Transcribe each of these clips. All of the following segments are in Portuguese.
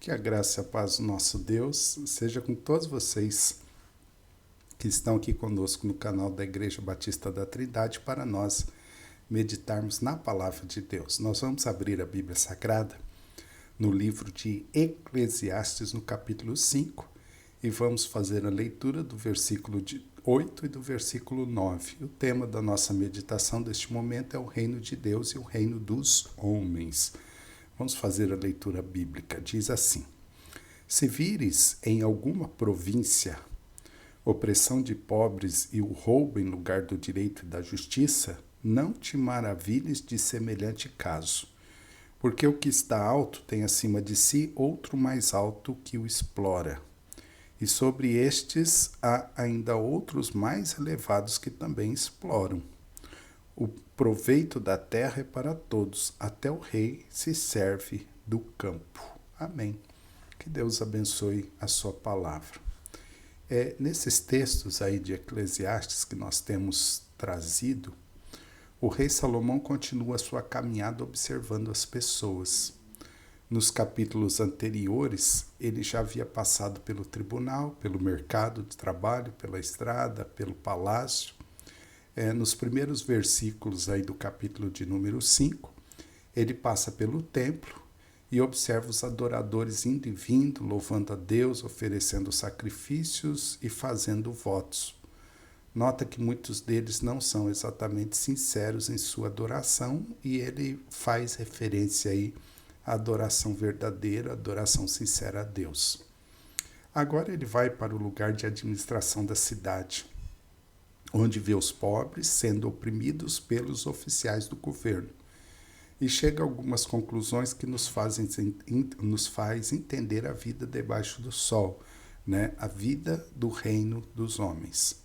Que a graça e a paz do nosso Deus seja com todos vocês que estão aqui conosco no canal da Igreja Batista da Trindade para nós meditarmos na Palavra de Deus. Nós vamos abrir a Bíblia Sagrada no livro de Eclesiastes, no capítulo 5, e vamos fazer a leitura do versículo 8 e do versículo 9. O tema da nossa meditação deste momento é o reino de Deus e o reino dos homens. Vamos fazer a leitura bíblica. Diz assim: se vires em alguma província opressão de pobres e o roubo em lugar do direito e da justiça, não te maravilhes de semelhante caso, porque o que está alto tem acima de si outro mais alto que o explora. E sobre estes há ainda outros mais elevados que também exploram. O proveito da terra é para todos, até o rei se serve do campo. Amém. Que Deus abençoe a sua palavra. Nesses textos aí de Eclesiastes que nós temos trazido, o rei Salomão continua a sua caminhada observando as pessoas. Nos capítulos anteriores, ele já havia passado pelo tribunal, pelo mercado de trabalho, pela estrada, pelo palácio. Nos primeiros versículos aí do capítulo de número 5, ele passa pelo templo e observa os adoradores indo e vindo, louvando a Deus, oferecendo sacrifícios e fazendo votos. Nota que muitos deles não são exatamente sinceros em sua adoração e ele faz referência aí à adoração verdadeira, à adoração sincera a Deus. Agora ele vai para o lugar de administração da cidade, onde vê os pobres sendo oprimidos pelos oficiais do governo. E chega a algumas conclusões que nos faz entender a vida debaixo do sol, né? A vida do reino dos homens.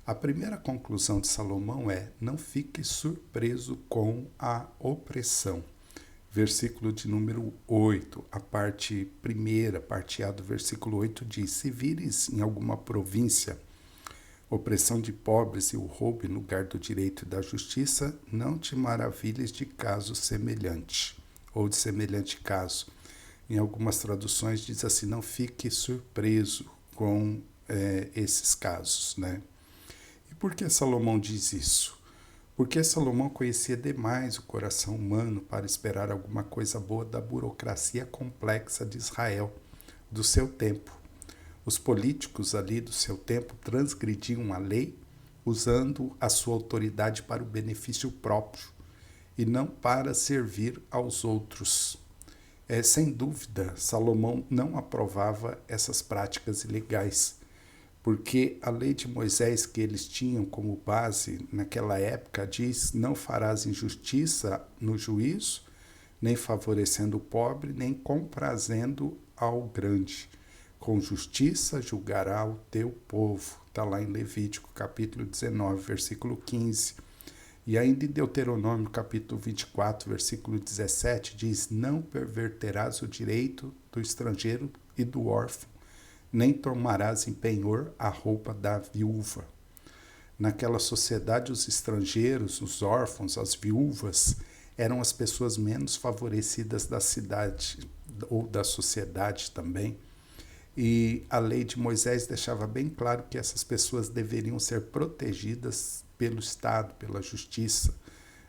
A primeira conclusão de Salomão é: não fique surpreso com a opressão. Versículo de número 8, a parte primeira, parte A do versículo 8 diz: se vires em alguma província opressão de pobres e o roubo em lugar do direito e da justiça, não te maravilhes de caso semelhante, ou de semelhante caso. Em algumas traduções diz assim: não fique surpreso com esses casos, né? E por que Salomão diz isso? Porque Salomão conhecia demais o coração humano para esperar alguma coisa boa da burocracia complexa de Israel, do seu tempo. Os políticos ali do seu tempo transgrediam a lei usando a sua autoridade para o benefício próprio e não para servir aos outros. Sem dúvida, Salomão não aprovava essas práticas ilegais, porque a lei de Moisés que eles tinham como base naquela época diz: não farás injustiça no juízo, nem favorecendo o pobre, nem comprazendo ao grande. Com justiça julgará o teu povo. Está lá em Levítico, capítulo 19, versículo 15. E ainda em Deuteronômio, capítulo 24, versículo 17, diz: não perverterás o direito do estrangeiro e do órfão, nem tomarás em penhor a roupa da viúva. Naquela sociedade, os estrangeiros, os órfãos, as viúvas, eram as pessoas menos favorecidas da cidade ou da sociedade também. E a lei de Moisés deixava bem claro que essas pessoas deveriam ser protegidas pelo Estado, pela justiça,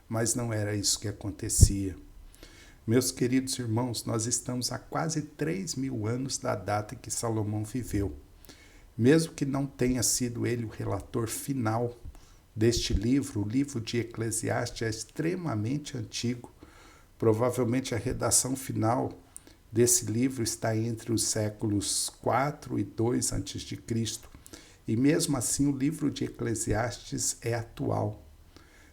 mas não era isso que acontecia. Meus queridos irmãos, nós estamos há quase 3.000 anos da data em que Salomão viveu. Mesmo que não tenha sido ele o relator final deste livro, o livro de Eclesiastes é extremamente antigo. Provavelmente a redação final desse livro está entre os séculos 4 e 2 a.C. E mesmo assim o livro de Eclesiastes é atual.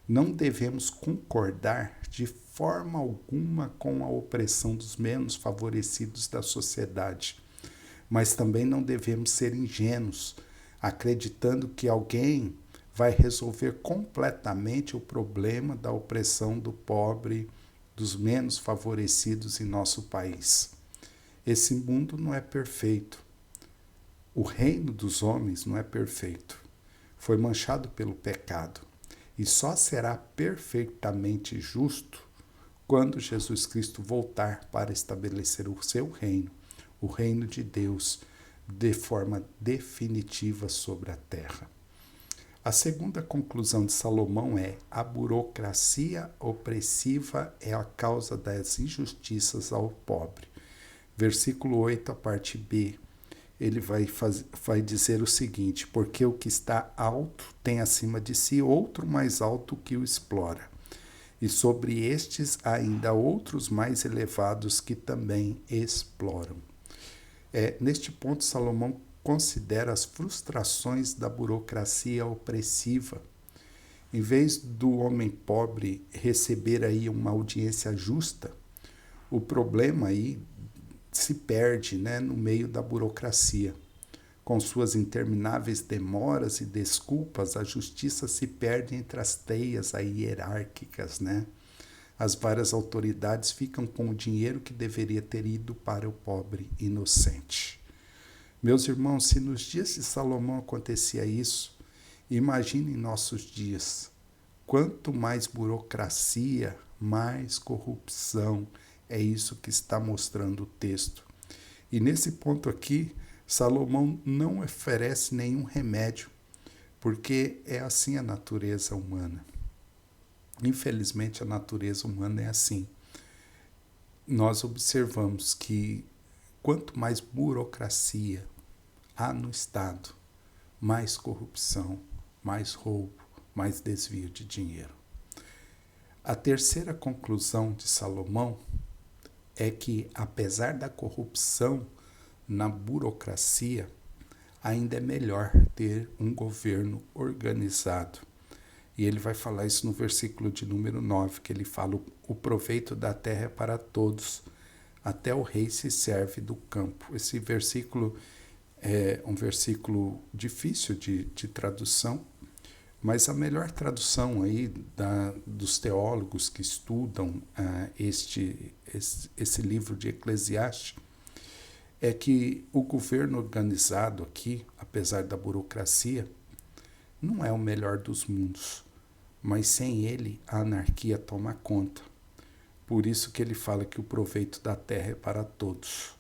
Não devemos concordar de forma alguma com a opressão dos menos favorecidos da sociedade, mas também não devemos ser ingênuos, acreditando que alguém vai resolver completamente o problema da opressão do pobre, dos menos favorecidos em nosso país. Esse mundo não é perfeito. O reino dos homens não é perfeito. Foi manchado pelo pecado e só será perfeitamente justo quando Jesus Cristo voltar para estabelecer o seu reino, o reino de Deus de forma definitiva sobre a terra. A segunda conclusão de Salomão é: a burocracia opressiva é a causa das injustiças ao pobre. Versículo 8, a parte B, ele vai dizer o seguinte: porque o que está alto tem acima de si outro mais alto que o explora, e sobre estes ainda outros mais elevados que também exploram. Neste ponto, Salomão considera as frustrações da burocracia opressiva. Em vez do homem pobre receber aí uma audiência justa, o problema aí se perde, no meio da burocracia. Com suas intermináveis demoras e desculpas, a justiça se perde entre as teias aí hierárquicas, As várias autoridades ficam com o dinheiro que deveria ter ido para o pobre inocente. Meus irmãos, se nos dias de Salomão acontecia isso, imagine em nossos dias. Quanto mais burocracia, mais corrupção. É isso que está mostrando o texto. E nesse ponto aqui, Salomão não oferece nenhum remédio, porque é assim a natureza humana. Infelizmente, a natureza humana é assim. Nós observamos que quanto mais burocracia há no Estado, mais corrupção, mais roubo, mais desvio de dinheiro. A terceira conclusão de Salomão é que, apesar da corrupção na burocracia, ainda é melhor ter um governo organizado. E ele vai falar isso no versículo de número 9, que ele fala: o proveito da terra é para todos, até o rei se serve do campo. Esse versículo é um versículo difícil de tradução, mas a melhor tradução aí dos teólogos que estudam esse livro de Eclesiastes é que o governo organizado aqui, apesar da burocracia, não é o melhor dos mundos, mas sem ele a anarquia toma conta. Por isso que ele fala que o proveito da terra é para todos.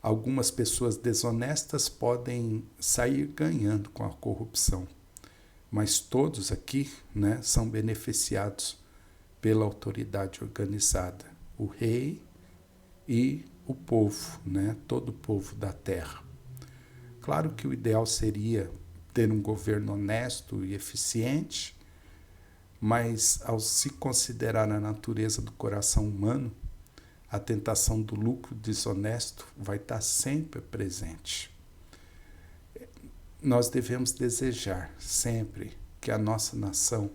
Algumas pessoas desonestas podem sair ganhando com a corrupção, mas todos aqui, são beneficiados pela autoridade organizada, o rei e o povo, todo o povo da terra. Claro que o ideal seria ter um governo honesto e eficiente, mas ao se considerar a natureza do coração humano, a tentação do lucro desonesto vai estar sempre presente. Nós devemos desejar sempre que a nossa nação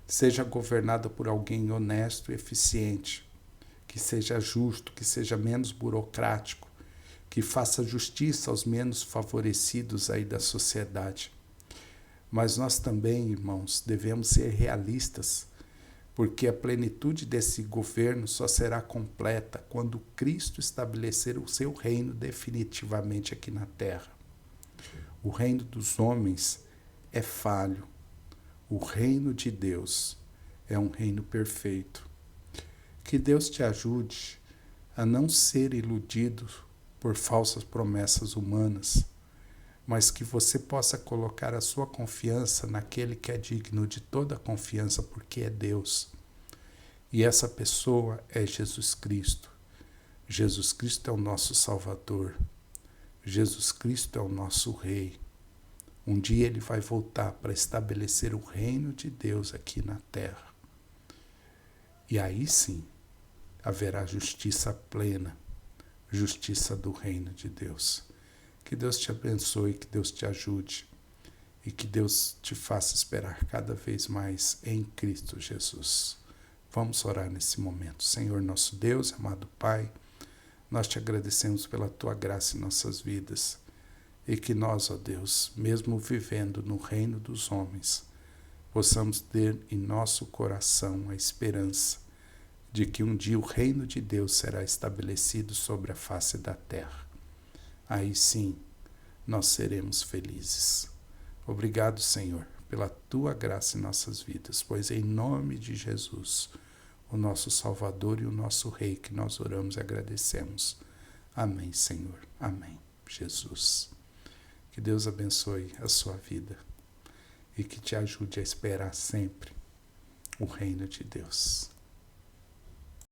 seja governada por alguém honesto e eficiente, que seja justo, que seja menos burocrático, que faça justiça aos menos favorecidos aí da sociedade. Mas nós também, irmãos, devemos ser realistas, porque a plenitude desse governo só será completa quando Cristo estabelecer o seu reino definitivamente aqui na terra. O reino dos homens é falho. O reino de Deus é um reino perfeito. Que Deus te ajude a não ser iludido por falsas promessas humanas, mas que você possa colocar a sua confiança naquele que é digno de toda confiança, porque é Deus. E essa pessoa é Jesus Cristo. Jesus Cristo é o nosso Salvador. Jesus Cristo é o nosso Rei. Um dia ele vai voltar para estabelecer o reino de Deus aqui na terra. E aí sim, haverá justiça plena, justiça do reino de Deus. Que Deus te abençoe, que Deus te ajude e que Deus te faça esperar cada vez mais em Cristo Jesus. Vamos orar nesse momento. Senhor nosso Deus, amado Pai, nós te agradecemos pela tua graça em nossas vidas e que nós, ó Deus, mesmo vivendo no reino dos homens, possamos ter em nosso coração a esperança de que um dia o reino de Deus será estabelecido sobre a face da terra. Aí sim, nós seremos felizes. Obrigado, Senhor, pela tua graça em nossas vidas, pois em nome de Jesus, o nosso Salvador e o nosso Rei, que nós oramos e agradecemos. Amém, Senhor. Amém, Jesus. Que Deus abençoe a sua vida e que te ajude a esperar sempre o reino de Deus.